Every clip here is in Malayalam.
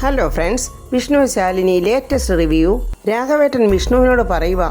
Hello friends, Vishnu Shalini latest review. രാഘവേട്ടൻ വിഷ്ണുവിനോട് പറയുക,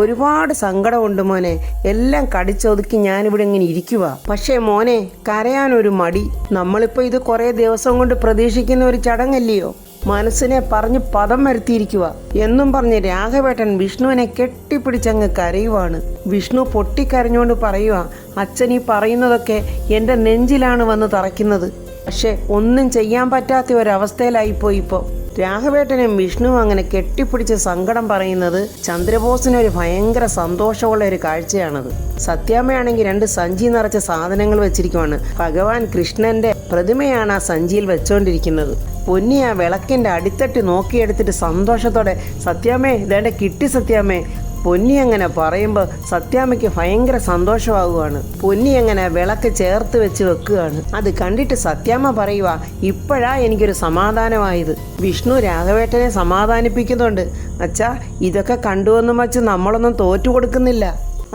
ഒരുപാട് സങ്കടമുണ്ട് മോനെ, എല്ലാം കടിച്ചൊതുക്കി ഞാനിവിടെ ഇങ്ങനെ ഇരിക്കുക. പക്ഷേ മോനെ, കരയാനൊരു മടി. നമ്മളിപ്പോൾ ഇത് കുറേ ദിവസം കൊണ്ട് പ്രതീക്ഷിക്കുന്ന ഒരു ചടങ്ങല്ലയോ. മനസ്സിനെ പറഞ്ഞ് പദം വരുത്തിയിരിക്കുക എന്നും പറഞ്ഞ് രാഘവേട്ടൻ വിഷ്ണുവിനെ കെട്ടിപ്പിടിച്ചങ്ങ് കരയുവാണ്. വിഷ്ണു പൊട്ടിക്കരഞ്ഞുകൊണ്ട് പറയുക, അച്ഛൻ ഈ പറയുന്നതൊക്കെ എൻ്റെ നെഞ്ചിലാണ് വന്ന് തറയ്ക്കുന്നത്. പക്ഷെ ഒന്നും ചെയ്യാൻ പറ്റാത്ത ഒരവസ്ഥയിലായിപ്പോയി ഇപ്പോൾ. രാഘവേട്ടനും വിഷ്ണുവും അങ്ങനെ കെട്ടിപ്പിടിച്ച് സങ്കടം പറയുന്നത് ചന്ദ്രബോസിനൊരു ഭയങ്കര സന്തോഷമുള്ള ഒരു കാഴ്ചയാണത്. സത്യാമ്മയാണെങ്കിൽ 2 സഞ്ചി നിറച്ച സാധനങ്ങൾ വെച്ചിരിക്കുവാണ്. ഭഗവാൻ കൃഷ്ണന്റെ പ്രതിമയാണ് ആ സഞ്ചിയിൽ വെച്ചോണ്ടിരിക്കുന്നത്. പൊന്നി ആ വിളക്കിന്റെ അടിത്തട്ടി നോക്കിയെടുത്തിട്ട് സന്തോഷത്തോടെ, സത്യാമ്മേ ഇതേണ്ട കിട്ടി സത്യാമ്മേ. പൊന്നി അങ്ങനെ പറയുമ്പോൾ സത്യാമ്മയ്ക്ക് ഭയങ്കര സന്തോഷമാകുകയാണ്. പൊന്നി അങ്ങനെ വിളക്ക് ചേർത്ത് വെച്ച് വെക്കുകയാണ്. അത് കണ്ടിട്ട് സത്യാമ്മ പറയുക, ഇപ്പോഴാ എനിക്കൊരു സമാധാനമായത്. വിഷ്ണു രാഘവേട്ടനെ സമാധാനിപ്പിക്കുന്നുണ്ട്. അച്ഛാ, ഇതൊക്കെ കണ്ടുവെന്നും വച്ച് നമ്മളൊന്നും തോറ്റു കൊടുക്കുന്നില്ല.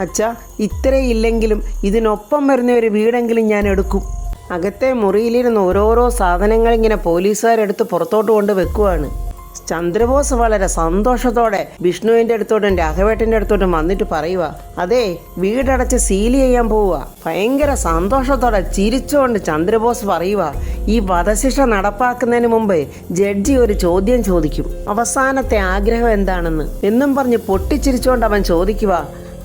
അച്ഛാ, ഇത്രയില്ലെങ്കിലും ഇതിനൊപ്പം വരുന്ന ഒരു വീടെങ്കിലും ഞാൻ എടുക്കും. അകത്തെ മുറിയിലിരുന്ന് ഓരോരോ സാധനങ്ങൾ ഇങ്ങനെ പോലീസുകാരെടുത്ത് പുറത്തോട്ട് കൊണ്ട് വെക്കുവാണ്. ചന്ദ്രബോസ് വളരെ സന്തോഷത്തോടെ വിഷ്ണുവിൻ്റെ അടുത്തോട്ടും രാഘവേട്ടൻ്റെ അടുത്തോട്ടും വന്നിട്ട് പറയുക, അതെ, വീടടച്ച് സീൽ ചെയ്യാൻ പോവുക. ഭയങ്കര സന്തോഷത്തോടെ ചിരിച്ചുകൊണ്ട് ചന്ദ്രബോസ് പറയുക, ഈ വധശിക്ഷ നടപ്പാക്കുന്നതിന് മുമ്പ് ജഡ്ജി ഒരു ചോദ്യം ചോദിക്കും. അവസാനത്തെ ആഗ്രഹം എന്താണെന്ന് എന്നും പറഞ്ഞ് പൊട്ടിച്ചിരിച്ചുകൊണ്ട് അവൻ ചോദിക്കുക.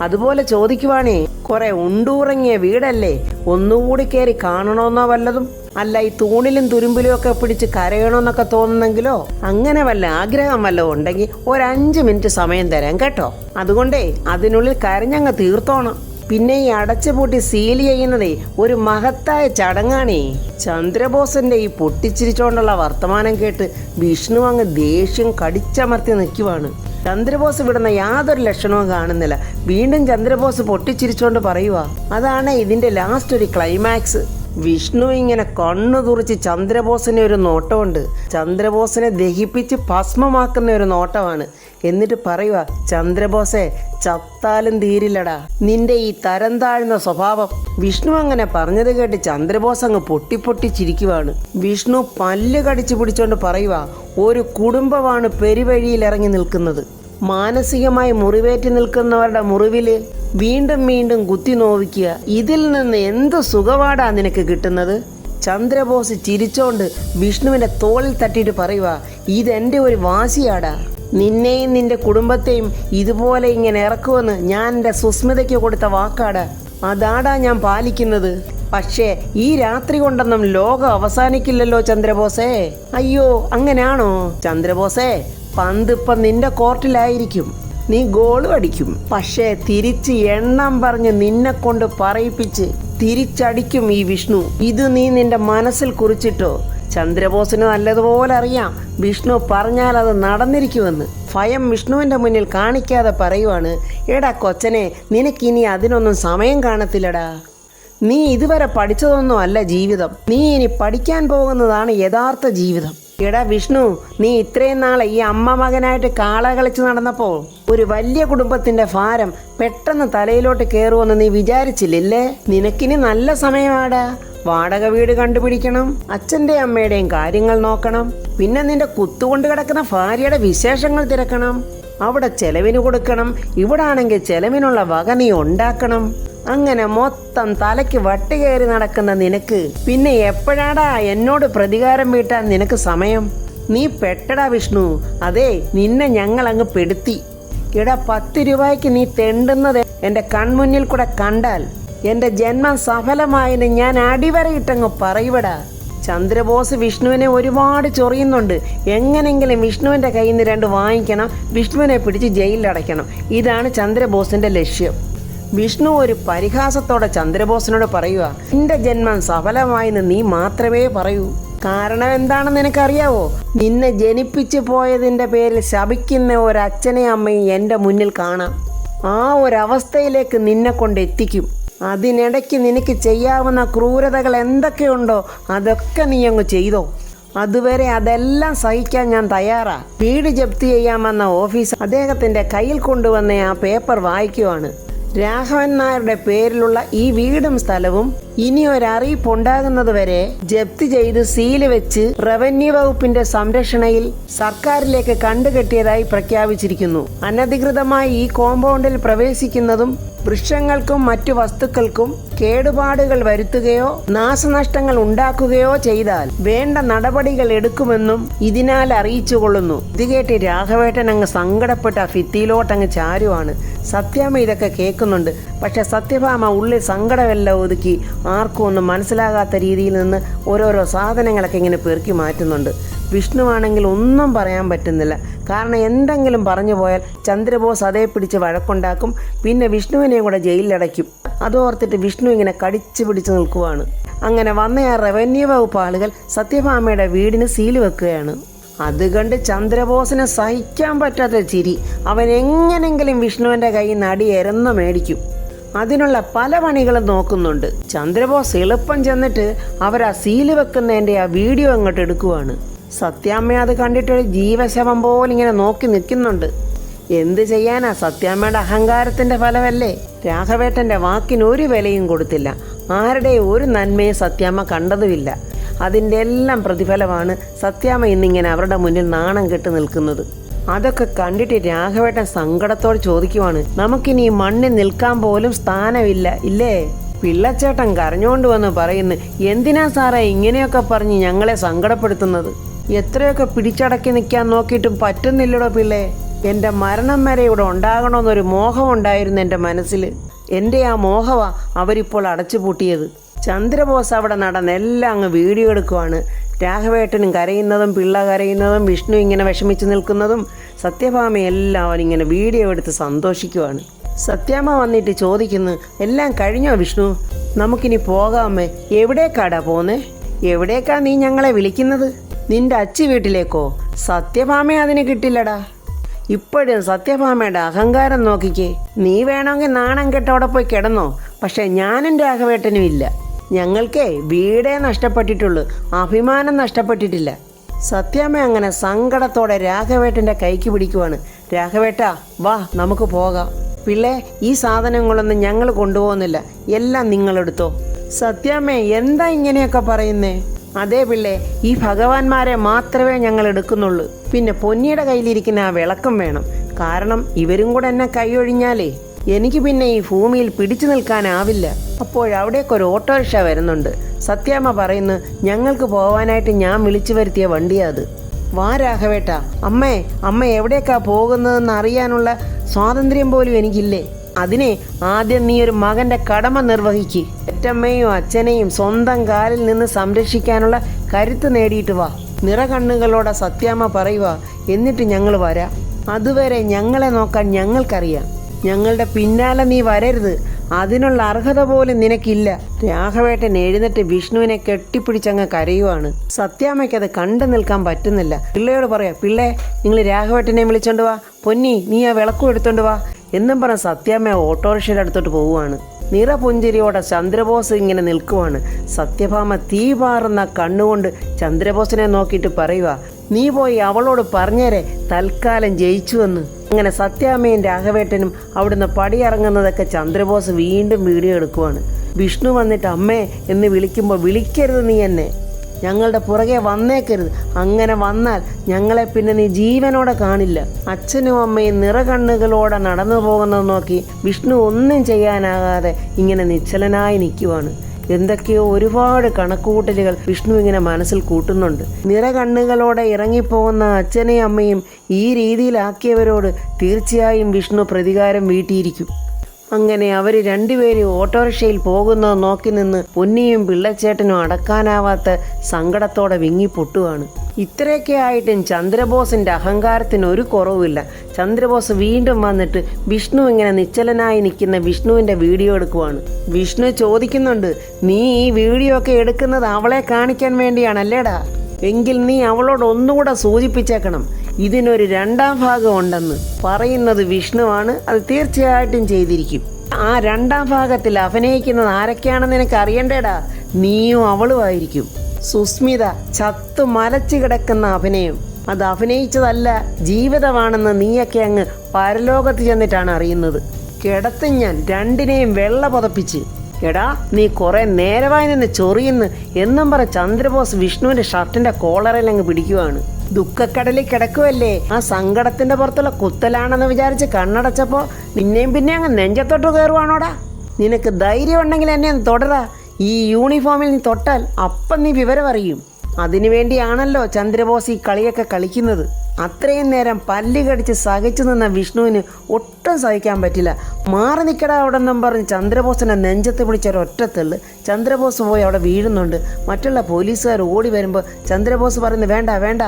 അതുപോലെ ചോദിക്കുവാണേ, കുറെ ഉണ്ടൂറങ്ങിയ വീടല്ലേ, ഒന്നുകൂടി കയറി കാണണമെന്നോ വല്ലതും? അല്ല, ഈ തൂണിലും തുരുമ്പിലും ഒക്കെ പിടിച്ച് കരയണമെന്നൊക്കെ തോന്നുന്നെങ്കിലോ? അങ്ങനെ വല്ല ആഗ്രഹം വല്ലതും ഉണ്ടെങ്കിൽ ഒരു 5 മിനിറ്റ് സമയം തരാം കേട്ടോ. അതുകൊണ്ടേ അതിനുള്ളിൽ കരഞ്ഞങ്ങ് തീർത്തോണം. പിന്നെ ഈ അടച്ചുപൂട്ടി സീൽ ചെയ്യുന്നതേ ഒരു മഹത്തായ ചടങ്ങാണേ. ചന്ദ്രബോസിന്റെ ഈ പൊട്ടിച്ചിരിച്ചോണ്ടുള്ള വർത്തമാനം കേട്ട് വിഷ്ണു അങ്ങ് ദേഷ്യം കടിച്ചമർത്തി നിൽക്കുവാണ്. ചന്ദ്രബോസ് വിടുന്ന യാതൊരു ലക്ഷണവും കാണുന്നില്ല. വീണ്ടും ചന്ദ്രബോസ് പൊട്ടിച്ചിരിച്ചോണ്ട് പറയുക, അതാണ് ഇതിന്റെ ലാസ്റ്റ് ഒരു ക്ലൈമാക്സ്. വിഷ്ണു ഇങ്ങനെ കണ്ണു തുറിച്ച് ചന്ദ്രബോസിനെ ഒരു നോട്ടമുണ്ട്. ചന്ദ്രബോസിനെ ദഹിപ്പിച്ച് ഭസ്മമാക്കുന്ന ഒരു നോട്ടമാണ്. എന്നിട്ട് പറയുക, ചന്ദ്രബോസെ, ചത്താലും തീരില്ലടാ നിന്റെ ഈ തരം താഴ്ന്ന സ്വഭാവം. വിഷ്ണു അങ്ങനെ പറഞ്ഞത് കേട്ട് ചന്ദ്രബോസ് അങ്ങ് പൊട്ടിച്ചിരിക്കുവാണ്. വിഷ്ണു പല്ല് കടിച്ചു പിടിച്ചോണ്ട് പറയുക, ഒരു കുടുംബമാണ് പെരുവഴിയിൽ ഇറങ്ങി നിൽക്കുന്നത്. മാനസികമായി മുറിവേറ്റ് നിൽക്കുന്നവരുടെ മുറിവില് വീണ്ടും വീണ്ടും കുത്തി നോവിക്കുക. ഇതിൽ നിന്ന് എന്ത് സുഖവാടാ നിനക്ക് കിട്ടുന്നത്? ചന്ദ്രബോസ് ചിരിച്ചോണ്ട് വിഷ്ണുവിന്റെ തോളിൽ തട്ടിയിട്ട് പറയുക, ഇതെന്റെ ഒരു വാശിയാടാ. നിന്നെയും നിന്റെ കുടുംബത്തെയും ഇതുപോലെ ഇങ്ങനെ ഇറക്കുമെന്ന് ഞാൻ എൻ്റെ സുസ്മിതയ്ക്ക് കൊടുത്ത വാക്കാടാ. അതാടാ ഞാൻ പാലിക്കുന്നത്. പക്ഷേ ഈ രാത്രി കൊണ്ടൊന്നും ലോകം അവസാനിക്കില്ലല്ലോ ചന്ദ്രബോസേ. അയ്യോ, അങ്ങനെയാണോ ചന്ദ്രബോസേ? പന്ത് ഇപ്പം നിന്റെ കോർട്ടിലായിരിക്കും, നീ ഗോളും അടിക്കും. പക്ഷേ തിരിച്ച് എണ്ണം പറഞ്ഞ് നിന്നെ കൊണ്ട് പറയിപ്പിച്ച് തിരിച്ചടിക്കും ഈ വിഷ്ണു. ഇത് നീ നിന്റെ മനസ്സിൽ കുറിച്ചിട്ടോ. ചന്ദ്രബോസിന് നല്ലതുപോലെ അറിയാം വിഷ്ണു പറഞ്ഞാൽ അത് നടന്നിരിക്കുമെന്ന്. ഭയം വിഷ്ണുവിൻ്റെ മുന്നിൽ കാണിക്കാതെ പറയുവാണ്, എടാ കൊച്ചനെ, നിനക്കിനി അതിനൊന്നും സമയം കാണത്തില്ലടാ. നീ ഇതുവരെ പഠിച്ചതൊന്നും അല്ല ജീവിതം, നീ ഇനി പഠിക്കാൻ പോകുന്നതാണ് യഥാർത്ഥ ജീവിതം. എടാ വിഷ്ണു, നീ ഇത്രയും നാളെ ഈ അമ്മ മകനായിട്ട് കാള കളിച്ച് നടന്നപ്പോൾ ഒരു വലിയ കുടുംബത്തിന്റെ ഭാരം പെട്ടെന്ന് തലയിലോട്ട് കയറുമെന്ന് നീ വിചാരിച്ചില്ലേ? നിനക്കിനി നല്ല സമയമാടാ. വാടക വീട് കണ്ടുപിടിക്കണം, അച്ഛൻ്റെ അമ്മയുടെയും കാര്യങ്ങൾ നോക്കണം, പിന്നെ നിന്റെ കുത്തുകൊണ്ട് കിടക്കുന്ന ഭാര്യയുടെ വിശേഷങ്ങൾ തിരക്കണം, അവിടെ ചെലവിന് കൊടുക്കണം, ഇവിടെ ആണെങ്കിൽ ചെലവിനുള്ള വക നീ ഉണ്ടാക്കണം. അങ്ങനെ മൊത്തം തലയ്ക്ക് വട്ടി കയറി നടക്കുന്ന നിനക്ക് പിന്നെ എപ്പോഴാടാ എന്നോട് പ്രതികാരം വീട്ടാൻ നിനക്ക് സമയം? നീ പെട്ടടാ വിഷ്ണു. അതെ, നിന്നെ ഞങ്ങൾ അങ്ങ് പെടുത്തി. എടാ, 10 രൂപയ്ക്ക് നീ തെണ്ടുന്നത് എൻ്റെ കൺമുന്നിൽ കൂടെ കണ്ടാൽ എൻ്റെ ജന്മം സഫലമായെന്ന് ഞാൻ അടിവരയിട്ടങ്ങ് പറയുവടാ. ചന്ദ്രബോസ് വിഷ്ണുവിനെ ഒരുപാട് ചൊറിയുന്നുണ്ട്. എങ്ങനെങ്കിലും വിഷ്ണുവിൻ്റെ കയ്യിൽ നിന്ന് 2 വാങ്ങിക്കണം, വിഷ്ണുവിനെ പിടിച്ച് ജയിലിലടയ്ക്കണം. ഇതാണ് ചന്ദ്രബോസിൻ്റെ ലക്ഷ്യം. വിഷ്ണു ഒരു പരിഹാസത്തോടെ ചന്ദ്രബോസിനോട് പറയുക, നിന്റെ ജന്മം സഫലമായെന്ന് നീ മാത്രമേ പറയൂ. കാരണം എന്താണെന്ന് നിനക്കറിയാവോ? നിന്നെ ജനിപ്പിച്ചു പോയതിൻ്റെ പേരിൽ ശപിക്കുന്ന ഒരച്ഛനെയും അമ്മയും എൻ്റെ മുന്നിൽ കാണാം. ആ ഒരവസ്ഥയിലേക്ക് നിന്നെ കൊണ്ട് എത്തിക്കും. അതിനിടയ്ക്ക് നിനക്ക് ചെയ്യാവുന്ന ക്രൂരതകൾ എന്തൊക്കെയുണ്ടോ അതൊക്കെ നീ അങ്ങ് ചെയ്തോ. അതുവരെ അതെല്ലാം സഹിക്കാൻ ഞാൻ തയ്യാറാ. വീട് ജപ്തി ചെയ്യാമെന്ന ഓഫീസ് അദ്ദേഹത്തിൻ്റെ കയ്യിൽ കൊണ്ടുവന്ന ആ പേപ്പർ വായിക്കുവാണ്. രാഘവൻ നായരുടെ പേരിലുള്ള ഈ വീടും സ്ഥലവും ഇനി ഒരറിയിപ്പുണ്ടാകുന്നത് വരെ ജപ്തി ചെയ്ത് സീല് വെച്ച് റവന്യൂ വകുപ്പിന്റെ സംരക്ഷണയിൽ സർക്കാരിലേക്ക് കണ്ടുകെട്ടിയതായി പ്രഖ്യാപിച്ചിരിക്കുന്നു. അനധികൃതമായി ഈ കോമ്പൗണ്ടിൽ പ്രവേശിക്കുന്നതും വൃക്ഷങ്ങൾക്കും മറ്റു വസ്തുക്കൾക്കും കേടുപാടുകൾ വരുത്തുകയോ നാശനഷ്ടങ്ങൾ ഉണ്ടാക്കുകയോ ചെയ്താൽ വേണ്ട നടപടികൾ എടുക്കുമെന്നും ഇതിനാൽ അറിയിച്ചുകൊള്ളുന്നു. ഇത് കേട്ട് രാഘവേട്ടൻ അങ്ങ് സങ്കടപ്പെട്ട ഭിത്തിയിലോട്ടങ്ങ് ചാരുവാണ്. സത്യാമ്മ ഇതൊക്കെ കേൾക്കുന്നുണ്ട്. പക്ഷെ സത്യഭാമ ഉള്ളിൽ സങ്കടമെല്ലാം ഒതുക്കി ആർക്കും ഒന്നും മനസ്സിലാകാത്ത രീതിയിൽ നിന്ന് ഓരോരോ സാധനങ്ങളൊക്കെ ഇങ്ങനെ പെറുക്കി മാറ്റുന്നുണ്ട്. വിഷ്ണുവാണെങ്കിൽ ഒന്നും പറയാൻ പറ്റുന്നില്ല. കാരണം എന്തെങ്കിലും പറഞ്ഞു പോയാൽ ചന്ദ്രബോസ് അതേ പിടിച്ച് വഴക്കുണ്ടാക്കും. പിന്നെ വിഷ്ണുവിനെയും കൂടെ ജയിലിലടയ്ക്കും. അതോർത്തിട്ട് വിഷ്ണു ഇങ്ങനെ കടിച്ചു പിടിച്ച് നിൽക്കുവാണ്. അങ്ങനെ വന്ന ആ റവന്യൂ വകുപ്പ് ആളുകൾ സത്യഭാമയുടെ വീടിന് സീല് വെക്കുകയാണ്. അത് കണ്ട് ചന്ദ്രബോസിന് സഹിക്കാൻ പറ്റാത്ത ചിരി. അവൻ എങ്ങനെങ്കിലും വിഷ്ണുവിൻ്റെ കയ്യിൽ നിന്ന് അടി എരന്ന് മേടിക്കും. അതിനുള്ള പല പണികളും നോക്കുന്നുണ്ട്. ചന്ദ്രബോസ് എളുപ്പം ചെന്നിട്ട് അവരാ സീല് വെക്കുന്നതിൻ്റെ ആ വീഡിയോ അങ്ങോട്ട് എടുക്കുവാണ്. സത്യാമ്മ അത് കണ്ടിട്ടൊരു ജീവശവം പോലെ ഇങ്ങനെ നോക്കി നിൽക്കുന്നുണ്ട്. എന്ത് ചെയ്യാനാ, സത്യാമ്മയുടെ അഹങ്കാരത്തിൻ്റെ ഫലമല്ലേ. രാഘവേട്ടൻ്റെ വാക്കിന് ഒരു വിലയും കൊടുത്തില്ല. ആരുടെ ഒരു നന്മയും സത്യാമ്മ കണ്ടതുമില്ല. അതിൻ്റെ എല്ലാം പ്രതിഫലമാണ് സത്യാമ്മ ഇന്നിങ്ങനെ അവരുടെ മുന്നിൽ നാണം കെട്ട് നിൽക്കുന്നത്. അതൊക്കെ കണ്ടിട്ട് രാഘവേട്ടൻ സങ്കടത്തോടെ ചോദിക്കുവാണ്, നമുക്കിനി ഈ മണ്ണിൽ നിൽക്കാൻ പോലും സ്ഥാനമില്ല ഇല്ലേ? പിള്ളച്ചേട്ടൻ കരഞ്ഞുകൊണ്ട് വന്ന് പറയുന്നു, എന്തിനാ സാറേ ഇങ്ങനെയൊക്കെ പറഞ്ഞ് ഞങ്ങളെ സങ്കടപ്പെടുത്തുന്നത്? എത്രയൊക്കെ പിടിച്ചടക്കി നിൽക്കാൻ നോക്കിയിട്ടും പറ്റുന്നില്ലടോ പിള്ളേ. എൻ്റെ മരണം വരെ ഇവിടെ ഉണ്ടാകണമെന്നൊരു മോഹം ഉണ്ടായിരുന്നു എൻ്റെ മനസ്സിൽ. എൻ്റെ ആ മോഹവാ അവരിപ്പോൾ അടച്ചു പൂട്ടിയത്. ചന്ദ്രബോസ് അവിടെ നടന്നെല്ലാം അങ്ങ് വീഡിയോ എടുക്കുവാണ്. രാഘവേട്ടനും കരയുന്നതും പിള്ള കരയുന്നതും വിഷ്ണു ഇങ്ങനെ വിഷമിച്ച് നിൽക്കുന്നതും സത്യഭാമയെല്ലാം അവനിങ്ങനെ വീഡിയോ എടുത്ത് സന്തോഷിക്കുവാണ്. സത്യാമ്മ വന്നിട്ട് ചോദിക്കുന്നു, എല്ലാം കഴിഞ്ഞോ വിഷ്ണു? നമുക്കിനി പോകാമേ. എവിടേക്കാടാ പോന്നേ? എവിടേക്കാ നീ ഞങ്ങളെ വിളിക്കുന്നത്? നിന്റെ അച്ചി വീട്ടിലേക്കോ? സത്യഭാമയെ അതിന് കിട്ടില്ലടാ. ഇപ്പോഴും സത്യഭാമയുടെ അഹങ്കാരം നോക്കിക്കേ. നീ വേണമെങ്കിൽ നാണം കെട്ടവിടെ പോയി കിടന്നോ. പക്ഷെ ഞാനും രാഘവേട്ടനും ഇല്ല. ഞങ്ങൾക്കേ വീടേ നഷ്ടപ്പെട്ടിട്ടുള്ളൂ, അഭിമാനം നഷ്ടപ്പെട്ടിട്ടില്ല. സത്യാമ്മ അങ്ങനെ സങ്കടത്തോടെ രാഘവേട്ടൻ്റെ കൈക്ക് പിടിക്കുവാണ്. രാഘവേട്ടാ വാ, നമുക്ക് പോകാം. പിള്ളേ, ഈ സാധനങ്ങളൊന്നും ഞങ്ങൾ കൊണ്ടുപോകുന്നില്ല, എല്ലാം നിങ്ങളെടുത്തോ. സത്യാമ്മേ, എന്താ ഇങ്ങനെയൊക്കെ പറയുന്നേ? അതേ പിള്ളേ, ഈ ഭഗവാന്മാരെ മാത്രമേ ഞങ്ങൾ എടുക്കുന്നുള്ളൂ. പിന്നെ പൊന്നിയുടെ കയ്യിലിരിക്കുന്ന ആ വിളക്കം വേണം. കാരണം ഇവരും കൂടെ എന്നെ കൈയൊഴിഞ്ഞാലേ എനിക്ക് പിന്നെ ഈ ഭൂമിയിൽ പിടിച്ചു നിൽക്കാനാവില്ല. അപ്പോഴവിടേക്കൊരു ഓട്ടോറിക്ഷ വരുന്നുണ്ട്. സത്യാമ്മ പറയുന്നു, ഞങ്ങൾക്ക് പോകാനായിട്ട് ഞാൻ വിളിച്ചു വരുത്തിയ വണ്ടിയാ അത്. വാ രാഘവേട്ട. അമ്മ എവിടേക്കാ പോകുന്നതെന്ന് അറിയാനുള്ള സ്വാതന്ത്ര്യം പോലും എനിക്കില്ലേ? അതിനെ ആദ്യം നീ ഒരു മകൻ്റെ കടമ നിർവഹിക്ക്. പെറ്റമ്മയും അച്ഛനെയും സ്വന്തം കാലിൽ നിന്ന് സംരക്ഷിക്കാനുള്ള കരുത്ത് നേടിയിട്ട് വാ. നിറകണ്ണുകളോടെ സത്യാമ്മ പറയുക. എന്നിട്ട് ഞങ്ങൾ വരാം. അതുവരെ ഞങ്ങളെ നോക്കാൻ ഞങ്ങൾക്കറിയാം. ഞങ്ങളുടെ പിന്നാലെ നീ വരരുത്. അതിനുള്ള അർഹത പോലും നിനക്കില്ല. രാഘവേട്ടൻ എഴുന്നേറ്റ് വിഷ്ണുവിനെ കെട്ടിപ്പിടിച്ചങ്ങ് കരയുവാണ്. സത്യാമ്മയ്ക്കത് കണ്ടു നിൽക്കാൻ പറ്റുന്നില്ല. പിള്ളയോട് പറയാ, പിള്ളേ നിങ്ങൾ രാഘവേട്ടനെ വിളിച്ചോണ്ട് വാ. പൊന്നി നീ ആ വിളക്കും എടുത്തോണ്ട് വാ എന്നും പറഞ്ഞ സത്യാമ്മ ഓട്ടോറിക്ഷയുടെ അടുത്തോട്ട് പോവുകയാണ്. നിറപുഞ്ചിരിയോടെ ചന്ദ്രബോസ് ഇങ്ങനെ നിൽക്കുവാണ്. സത്യഭാമ തീ പാറുന്ന കണ്ണുകൊണ്ട് ചന്ദ്രബോസിനെ നോക്കിയിട്ട് പറയുക, നീ പോയി അവളോട് പറഞ്ഞേരെ തൽക്കാലം ജയിച്ചുവെന്ന്. അങ്ങനെ സത്യാമ്മയും രാഘവേട്ടനും അവിടുന്ന് പടിയിറങ്ങുന്നതൊക്കെ ചന്ദ്രബോസ് വീണ്ടും വീഡിയോ എടുക്കുവാണ്. വിഷ്ണു വന്നിട്ട് അമ്മേ എന്ന് വിളിക്കുമ്പോൾ, വിളിക്കരുത് നീ എന്നെ, ഞങ്ങളുടെ പുറകെ വന്നേക്കരുത്. അങ്ങനെ വന്നാൽ ഞങ്ങളെ പിന്നെ നീ ജീവനോടെ കാണില്ല. അച്ഛനും അമ്മയും നിറകണ്ണുകളോടെ നടന്നു പോകുന്നത് നോക്കി വിഷ്ണു ഒന്നും ചെയ്യാനാകാതെ ഇങ്ങനെ നിശ്ചലനായി നിൽക്കുവാണ്. എന്തൊക്കെയോ ഒരുപാട് കണക്കുകൂട്ടലുകൾ വിഷ്ണു ഇങ്ങനെ മനസ്സിൽ കൂട്ടുന്നുണ്ട്. നിറകണ്ണുകളോടെ ഇറങ്ങിപ്പോകുന്ന അച്ഛനെയും അമ്മയും ഈ രീതിയിലാക്കിയവരോട് തീർച്ചയായും വിഷ്ണു പ്രതികാരം വീട്ടിയിരിക്കും. അങ്ങനെ അവർ രണ്ടുപേരും ഓട്ടോറിക്ഷയിൽ പോകുന്നത് നോക്കി നിന്ന് പൊന്നിയും പിള്ളച്ചേട്ടനും അടക്കാനാവാത്ത സങ്കടത്തോടെ വിങ്ങിപ്പൊട്ടുകയാണ്. ഇത്രയൊക്കെ ആയിട്ടും ചന്ദ്രബോസിൻ്റെ അഹങ്കാരത്തിന് ഒരു കുറവുമില്ല. ചന്ദ്രബോസ് വീണ്ടും വന്നിട്ട് വിഷ്ണു ഇങ്ങനെ നിശ്ചലനായി നിൽക്കുന്ന വിഷ്ണുവിൻ്റെ വീഡിയോ എടുക്കുവാണ്. വിഷ്ണു ചോദിക്കുന്നുണ്ട്, നീ ഈ വീഡിയോ ഒക്കെ എടുക്കുന്നത് അവളെ കാണിക്കാൻ വേണ്ടിയാണല്ലേടാ? എങ്കിൽ നീ അവളോട് ഒന്നുകൂടെ സൂചിപ്പിച്ചേക്കണം, ഇതിനൊരു രണ്ടാം ഭാഗം ഉണ്ടെന്ന്. പറയുന്നത് വിഷ്ണുവാണ്, അത് തീർച്ചയായിട്ടും ചെയ്തിരിക്കും. ആ രണ്ടാം ഭാഗത്തിൽ അഭിനയിക്കുന്നത് ആരൊക്കെയാണെന്ന് നിനക്ക് അറിയണ്ടേടാ. നീയും അവളുമായിരിക്കും. സുസ്മിത ചത്തു മലച്ചു കിടക്കുന്ന അഭിനയം, അത് അഭിനയിച്ചതല്ല, ജീവിതമാണെന്ന് നീയൊക്കെ അങ്ങ് പരലോകത്ത് ചെന്നിട്ടാണ് അറിയുന്നത്. കിടത്തും ഞാൻ രണ്ടിനെയും വെള്ള പുതപ്പിച്ച്. എടാ നീ കുറെ നേരമായി നിന്ന് ചൊറിയുന്നു എന്നും പറ ചന്ദ്രബോസ് വിഷ്ണുവിന്റെ ഷർട്ടിന്റെ കോളറിൽ അങ്ങ് പിടിക്കുവാണ്. ദുഃഖക്കടലിൽ കിടക്കുവല്ലേ, ആ സങ്കടത്തിന്റെ പുറത്തുള്ള കുത്തലാണെന്ന് വിചാരിച്ച് കണ്ണടച്ചപ്പോ പിന്നെയും പിന്നെ അങ്ങ് നെഞ്ചത്തോട്ട് കയറുവാണോടാ. നിനക്ക് ധൈര്യം ഉണ്ടെങ്കിൽ എന്നെ ഒന്ന് തൊടടാ. ഈ യൂണിഫോമിൽ നീ തൊട്ടാൽ അപ്പം നീ വിവരം അറിയും. അതിനുവേണ്ടിയാണല്ലോ ചന്ദ്രബോസ് ഈ കളിയൊക്കെ കളിക്കുന്നത്. അത്രയും നേരം പല്ല് കടിച്ച് സഹിച്ചു നിന്ന വിഷ്ണുവിന് ഒട്ടും സഹിക്കാൻ പറ്റില്ല. മാറി നിൽക്കടാ അവിടെ നിന്നും പറഞ്ഞ് ചന്ദ്രബോസിനെ നെഞ്ചത്ത് പിടിച്ചൊരൊറ്റത്തള്ള്. ചന്ദ്രബോസ് പോയി അവിടെ വീഴുന്നുണ്ട്. മറ്റുള്ള പോലീസുകാർ ഓടി വരുമ്പോൾ ചന്ദ്രബോസ് പറയുന്നു വേണ്ട വേണ്ട.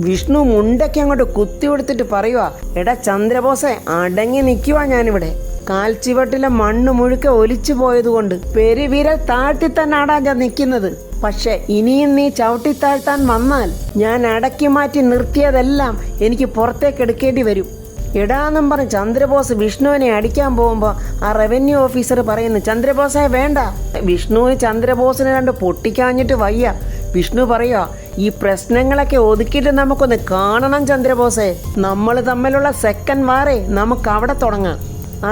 വിഷ്ണു മുണ്ടയ്ക്ക് അങ്ങോട്ട് കുത്തി കൊടുത്തിട്ട് പറയുക, എടാ ചന്ദ്രബോസെ അടങ്ങി നിൽക്കുവാ ഞാനിവിടെ. കാൽച്ചുവട്ടിലെ മണ്ണ് മുഴുക്ക ഒലിച്ചു പോയതുകൊണ്ട് പെരുവിരൽ താഴ്ത്തി തന്നെയാടാ ഞാൻ നിൽക്കുന്നത്. പക്ഷെ ഇനിയും നീ ചവിട്ടിത്താഴ്ത്താൻ വന്നാൽ ഞാൻ അടക്കി മാറ്റി നിർത്തിയതെല്ലാം എനിക്ക് പുറത്തേക്ക് എടുക്കേണ്ടി വരും. എടാന്നും പറഞ്ഞ് ചന്ദ്രബോസ് വിഷ്ണുവിനെ അടിക്കാൻ പോകുമ്പോൾ ആ റവന്യൂ ഓഫീസർ പറയുന്നു ചന്ദ്രബോസെ വേണ്ട. വിഷ്ണുവിന് ചന്ദ്രബോസിനെ കണ്ട് പൊട്ടിക്കാഞ്ഞിട്ട് വയ്യ. വിഷ്ണു പറയുക, ഈ പ്രശ്നങ്ങളൊക്കെ ഒതുക്കിയിട്ട് നമുക്കൊന്ന് കാണണം ചന്ദ്രബോസെ. നമ്മൾ തമ്മിലുള്ള സെക്കൻഡ് വാറേ നമുക്ക് അവിടെ തുടങ്ങാം.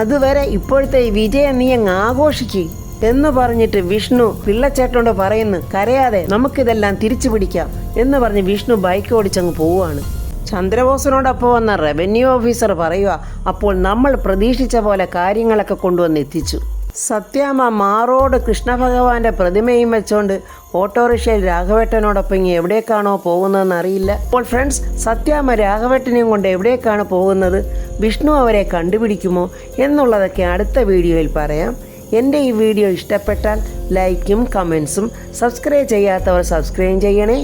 അതുവരെ ഇപ്പോഴത്തെ ഈ വിജയം നീ അങ്ങ് ആഘോഷിക്ക് എന്ന് പറഞ്ഞിട്ട് വിഷ്ണു പിള്ളച്ചേട്ടനോട് പറയുന്നു, കരയാതെ നമുക്കിതെല്ലാം തിരിച്ചു പിടിക്കാം എന്ന് പറഞ്ഞ് വിഷ്ണു ബൈക്ക് ഓടിച്ചങ്ങ് പോവുകയാണ്. ചന്ദ്രബോസിനോടൊപ്പം വന്ന റവന്യൂ ഓഫീസർ പറയുക, അപ്പോൾ നമ്മൾ പ്രതീക്ഷിച്ച പോലെ കാര്യങ്ങളൊക്കെ കൊണ്ടുവന്ന് എത്തിച്ചു. സത്യാമ്മ മാറോട് കൃഷ്ണഭഗവാന്റെ പ്രതിമയും വെച്ചോണ്ട് ഓട്ടോറിക്ഷയിൽ രാഘവേട്ടനോടൊപ്പം ഇനി എവിടേക്കാണോ പോകുന്നതെന്ന് അറിയില്ല. അപ്പോൾ ഫ്രണ്ട്സ്, സത്യാമ്മ രാഘവേട്ടനെയും കൊണ്ട് എവിടേക്കാണ് പോകുന്നത്, വിഷ്ണു അവരെ കണ്ടുപിടിക്കുമോ എന്നുള്ളതൊക്കെ അടുത്ത വീഡിയോയിൽ പറയാം. എൻ്റെ ഈ വീഡിയോ ഇഷ്ടപ്പെട്ടാൽ ലൈക്കും കമൻസും, സബ്സ്ക്രൈബ് ചെയ്യാത്തവർ സബ്സ്ക്രൈബ് ചെയ്യണേ.